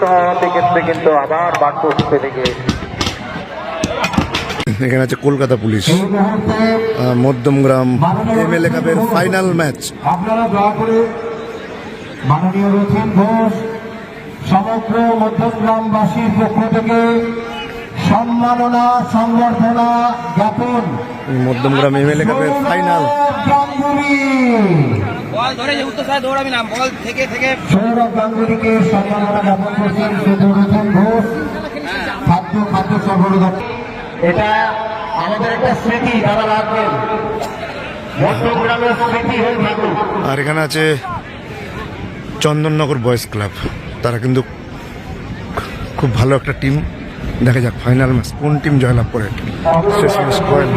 সমাপতি ক্ষেত্রে কিন্তু আবার বাক্য পেতে গিয়ে এখানে আছে কলকাতা পুলিশ মধ্যমগ্রাম এমএলএ কাপের ফাইনাল ম্যাচ। আপনারা দয়া করে মাননীয় রথীন ঘোষ সমগ্র মধ্যমগ্রামবাসীর পক্ষ থেকে সম্মাননা সংবর্ধনা জ্ঞাপন। মধ্যমগ্রাম এমএলএ কাপের ফাইনাল। সৌরভ গাঙ্গুলিকে সম্মাননা জ্ঞাপন করছেন রথীন ঘোষ খাদ্য সরবরাহ। এটা আমাদের একটা স্মৃতি, তারা রাখবেন মধ্যমগ্রামের স্মৃতি হয়ে থাকুক। আর এখানে আছে চন্দননগর বয়েজ ক্লাব, তারা কিন্তু খুব ভালো একটা টিম। দেখা যাক ফাইনাল ম্যাচ কোন টিম জয়লাভ করে। শেষমেশ কয়েন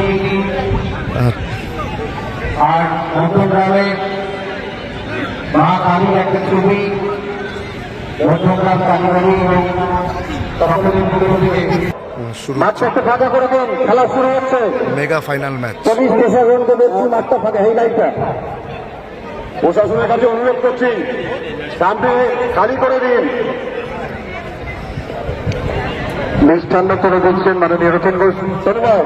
আর মধ্যমগ্রামে মা কালীর একটা ছবি, মধ্যমগ্রাম কালীবাড়ি মাঠটা একটু ফাঁকা করে দেন, খেলা শুরু হচ্ছে। Mega final match. পুলিশ প্রশাসনকে দেখছি মাঠটা ফাঁকা, এই লাইনটা প্রশাসনের কাছে অনুরোধ করছি সামনে খালি করে দিন। মিষ্টান্ন করে দিচ্ছেন মাননীয় রতন ঘোষ। ধন্যবাদ।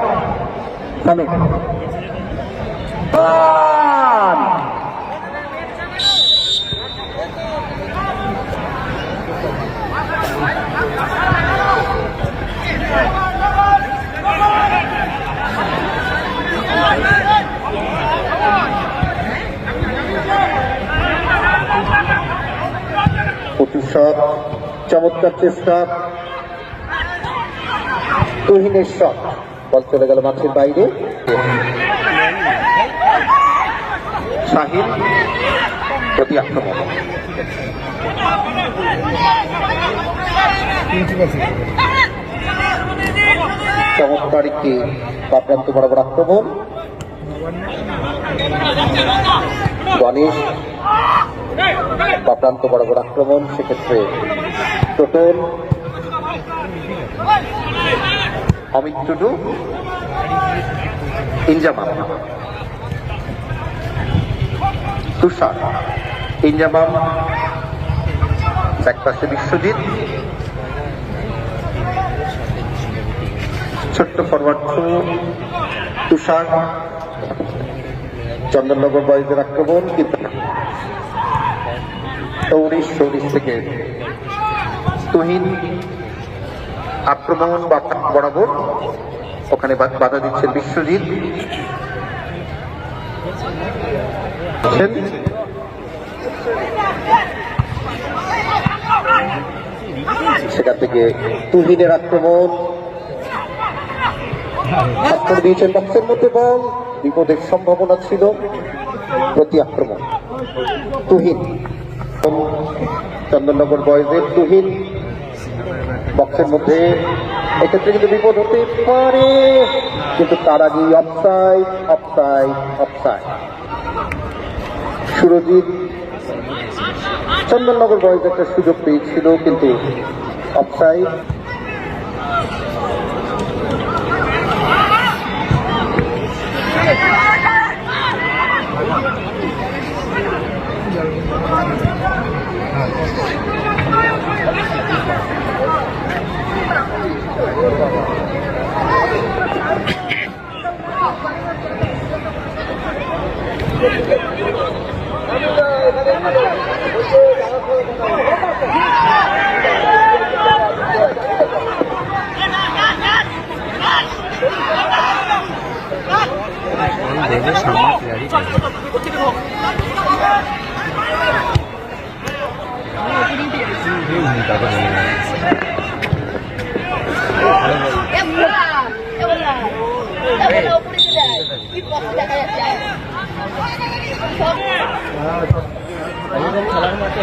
প্রতিশোধ, চমৎকার চেষ্টা, তুহিনের শট, বল চলে গেল মাঠের বাইরে। শাহিন প্রতি আক্রমণ, চমৎকার একটি প্রান্ত বরাবর আক্রমণ। গণেশ প্রান্ত বরাবর আক্রমণ, সেক্ষেত্রে টোটল অমিত টুডু, ইনজামাম, তুষার, ইনজামাম, একপাশে বিশ্বজিৎ, ছোট্ট ফরওয়ার্ড তুষার। চন্দননগর বয়েজের আক্রমণ, কিন্তু 14 থেকে তুহিন আক্রমণ বরাবর, ওখানে বাধা দিচ্ছেন বিশ্বজিৎ। সেখান থেকে তুহিনের আক্রমণ দিয়েছেন বক্সের মধ্যে, বল বিপদের সম্ভাবনা ছিল। প্রতি আক্রমণ তুহিন, চন্দননগর বয়েজের তুহিন বক্সের মধ্যে, এক্ষেত্রে কিন্তু বিপদ হতে পারে, কিন্তু তার আগেই offside offside offside. Surajit, Chandannagar boys একটা সুযোগ পেয়েছিল কিন্তু অফসাইড।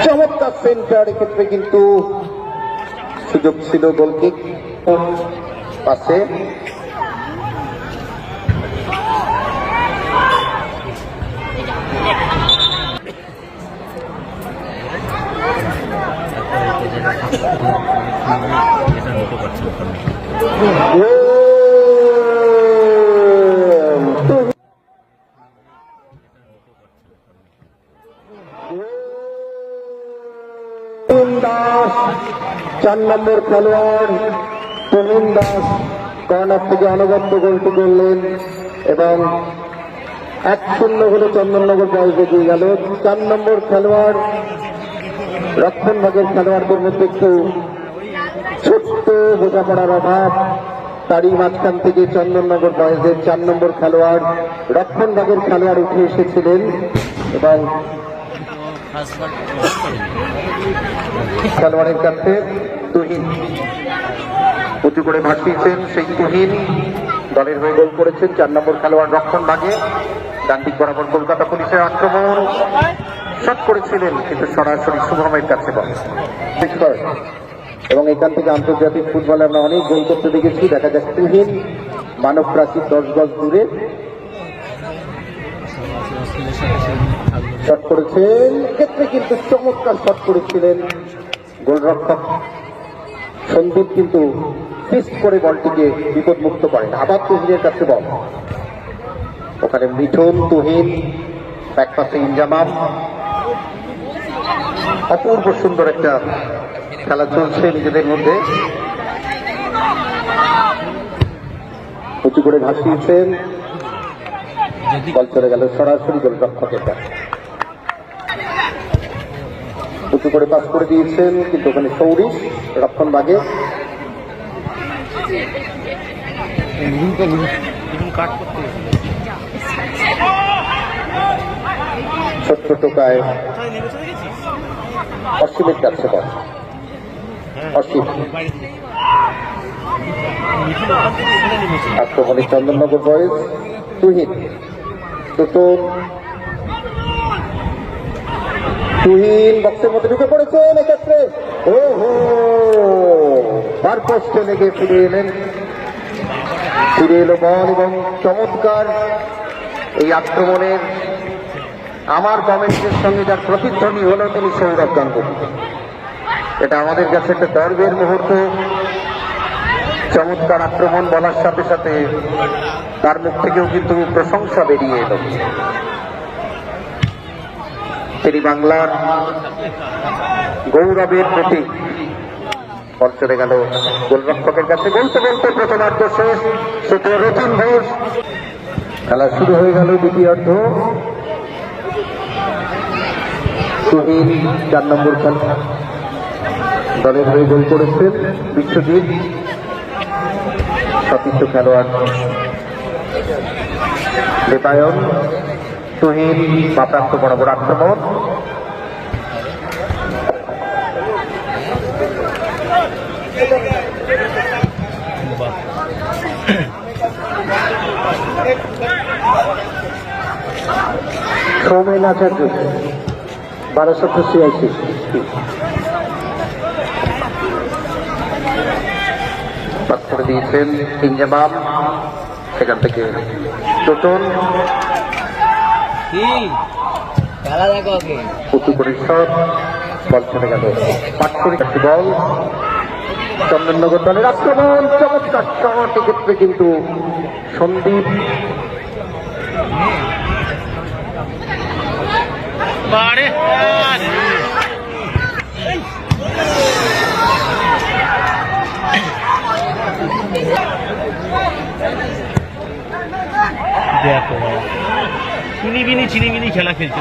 চমৎকার সেন্টার, এক্ষেত্রে কিন্তু সুযোগ ছিল গোলকিক পাশে। 4 নম্বর খেলোয়াড় তুহিন দাস কর্নার থেকে অনবদ্য গোলটি করলেন এবং 1-0 হলে চন্দননগর বয়স এগিয়ে গেল। 4 নম্বর খেলোয়াড় রক্ষণ ভাগের খেলোয়াড়দের মধ্যে একটু ছোট্ট বোঝাপড়ার অভাব, তারই মাঝখান থেকে চন্দননগর বয়েজের 4 নম্বর খেলোয়াড় রক্ষণ ভাগের খেলোয়াড় উঠে এসেছিলেন এবং খেলোয়াড়ের কাছে তুহিন উঁচু করে ভাসিয়েছেন, সেই তুহিন দলের হয়ে গোল করেছেন। 4 নম্বর খেলোয়াড় রক্ষণ ভাগে ডান দিক বরাবর কলকাতা পুলিশের আক্রমণ শট করেছিলেন, কিন্তু সরাসরি শুভমের কাছে বল এবং এখান থেকে আন্তর্জাতিক ফুটবলে আমরা অনেক গোল করতে দেখেছি। দেখা যাক তুহিন মানব প্রাচীর 10 গজ দূরে শট করেছেন, ক্ষেত্রে কিন্তু চমৎকার শট করেছিলেন গোলরক্ষক সন্দীপ, কিন্তু ফিস্ট করে বলটিকে বিপদমুক্ত করেন। আবার তুহিনের কাছে বল, ওখানে মিঠুন, তুহিন, এক পাশে ইনজামাম। অপূর্ব সুন্দর একটা খেলা চলছে নিজেদের মধ্যে। উঁচু করে ভাসিয়েছেন, বল চলে গেল সরাসরি গোলরক্ষকের কাছে। উঁচু করে পাস করে দিয়েছেন, কিন্তু ওখানে সৌরিশ রক্ষণ ভাগে ছোট্ট টোকায় অসীমের কাছে বল, অসীম আক্রমণে চন্দননগর বয়েজ তুহিন, তুহিন বক্সের মধ্যে ঢুকে পড়েছেন, এক্ষেত্রে ওহো বার পোস্টে লেগে ফিরে এলো বল এবং চমৎকার এই আক্রমণের আমার কমেন্টের সঙ্গে যার প্রতিধ্বনি হলো তিনি সৌরভ গাঙ্গুলি। এটা আমাদের কাছে একটা গর্বের মুহূর্ত। চমৎকার আক্রমণ বলার সাথে সাথে তার মুখ থেকেও কিন্তু প্রশংসা বেরিয়ে এলো। তিনি বাংলার গৌরবের প্রতীক। বল চলে গেল গোলরক্ষকের কাছে, বলতে বলতে প্রথমার্ধ শেষ। সেটা রতিন ঘোষ, খেলা শুরু হয়ে গেল দ্বিতীয়ার্ধ। তুহিন 4 নম্বর খেলা দলের হয়ে গোল করেছেন বিশ্বজিৎ, সতীর্থ খেলোয়াড় বেতায়ন। তুহিন বাপ্রান্ত বরাবর আক্রমণ, সৌমেন আচার্য 1286 পাস করে দিয়েছেন ইনজামাম, সেখান থেকে টোটন উঁচু করে শট, বল চলে গেল পাট করে বল। চন্দননগর দলের আক্রমণ, চমৎকার শট, এক্ষেত্রে কিন্তু সন্দীপ চিনিবিনি খেলা খেলছে।